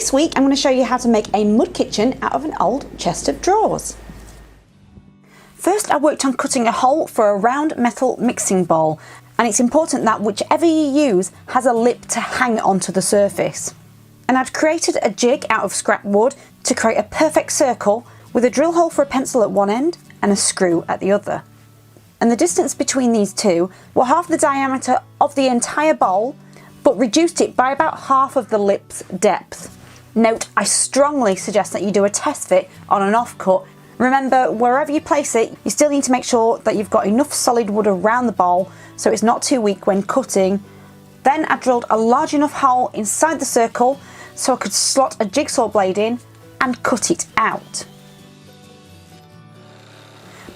This week I'm going to show you how to make a mud kitchen out of an old chest of drawers. First I worked on cutting a hole for a round metal mixing bowl, and it's important that whichever you use has a lip to hang onto the surface. And I'd created a jig out of scrap wood to create a perfect circle with a drill hole for a pencil at one end and a screw at the other. And the distance between these two were half the diameter of the entire bowl, but reduced it by about half of the lip's depth. Note, I strongly suggest that you do a test fit on an offcut. Remember, wherever you place it, you still need to make sure that you've got enough solid wood around the bowl so it's not too weak when cutting. Then I drilled a large enough hole inside the circle so I could slot a jigsaw blade in and cut it out.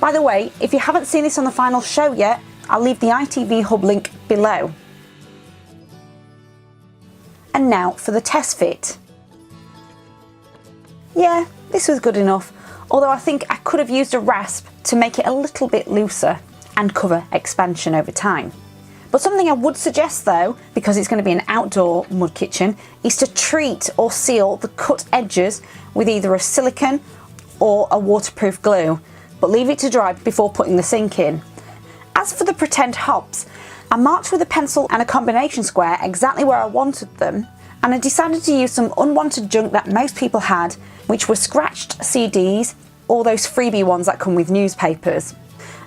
By the way, if you haven't seen this on the final show yet, I'll leave the ITV Hub link below. And now for the test fit. Yeah, this was good enough, although I think I could have used a rasp to make it a little bit looser and cover expansion over time. But something I would suggest though, because it's going to be an outdoor mud kitchen, is to treat or seal the cut edges with either a silicone or a waterproof glue, but leave it to dry before putting the sink in. As for the pretend hobs, I marked with a pencil and a combination square exactly where I wanted them, and I decided to use some unwanted junk that most people had, which were scratched CDs or those freebie ones that come with newspapers.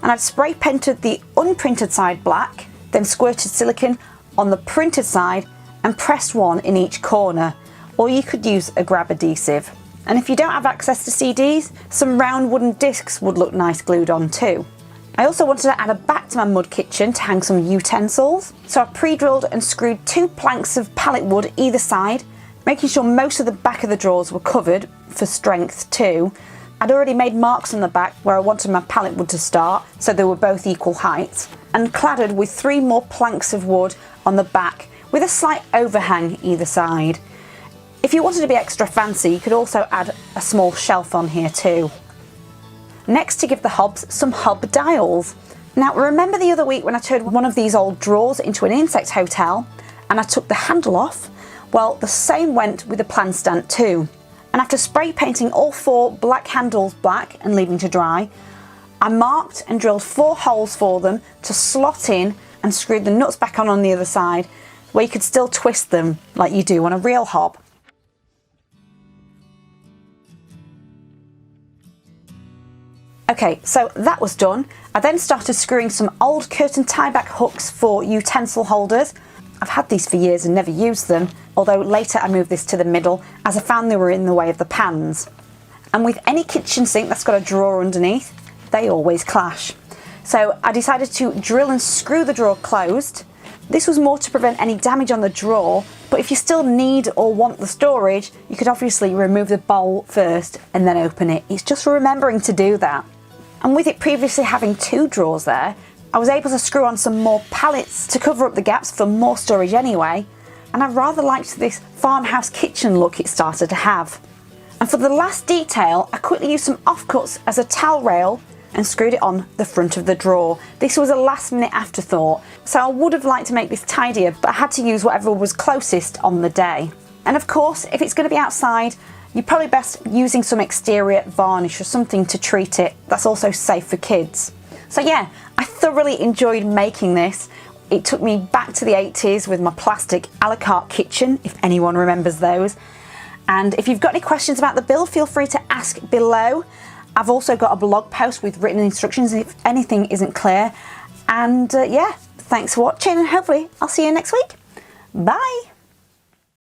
And I'd spray painted the unprinted side black, then squirted silicone on the printed side and pressed one in each corner, or you could use a grab adhesive. And if you don't have access to CDs, some round wooden discs would look nice glued on too. I also wanted to add a back to my mud kitchen to hang some utensils, so I pre-drilled and screwed 2 planks of pallet wood either side, making sure most of the back of the drawers were covered for strength too. I'd already made marks on the back where I wanted my pallet wood to start, so they were both equal height, and cladded with 3 more planks of wood on the back with a slight overhang either side. If you wanted to be extra fancy, you could also add a small shelf on here too. Next, to give the hobs some hob dials. Now remember the other week when I turned one of these old drawers into an insect hotel and I took the handle off? Well, the same went with the plant stand too. And after spray painting all 4 black handles black and leaving to dry, I marked and drilled 4 holes for them to slot in and screwed the nuts back on the other side, where you could still twist them like you do on a real hob. Okay, so that was done. I then started screwing some old curtain tie-back hooks for utensil holders. I've had these for years and never used them, although later I moved this to the middle as I found they were in the way of the pans. And with any kitchen sink that's got a drawer underneath, they always clash. So I decided to drill and screw the drawer closed. This was more to prevent any damage on the drawer, but if you still need or want the storage, you could obviously remove the bowl first and then open it. It's just remembering to do that. And with it previously having 2 drawers there, I was able to screw on some more pallets to cover up the gaps for more storage anyway, and I rather liked this farmhouse kitchen look it started to have. And for the last detail, I quickly used some offcuts as a towel rail and screwed it on the front of the drawer. This was a last minute afterthought, so I would have liked to make this tidier, but I had to use whatever was closest on the day. And of course, if it's going to be outside, you're probably best using some exterior varnish or something to treat it. That's also safe for kids. So yeah, I thoroughly enjoyed making this. It took me back to the 80s with my plastic a la carte kitchen, if anyone remembers those. And if you've got any questions about the build, feel free to ask below. I've also got a blog post with written instructions if anything isn't clear. And yeah, thanks for watching, and hopefully I'll see you next week. Bye!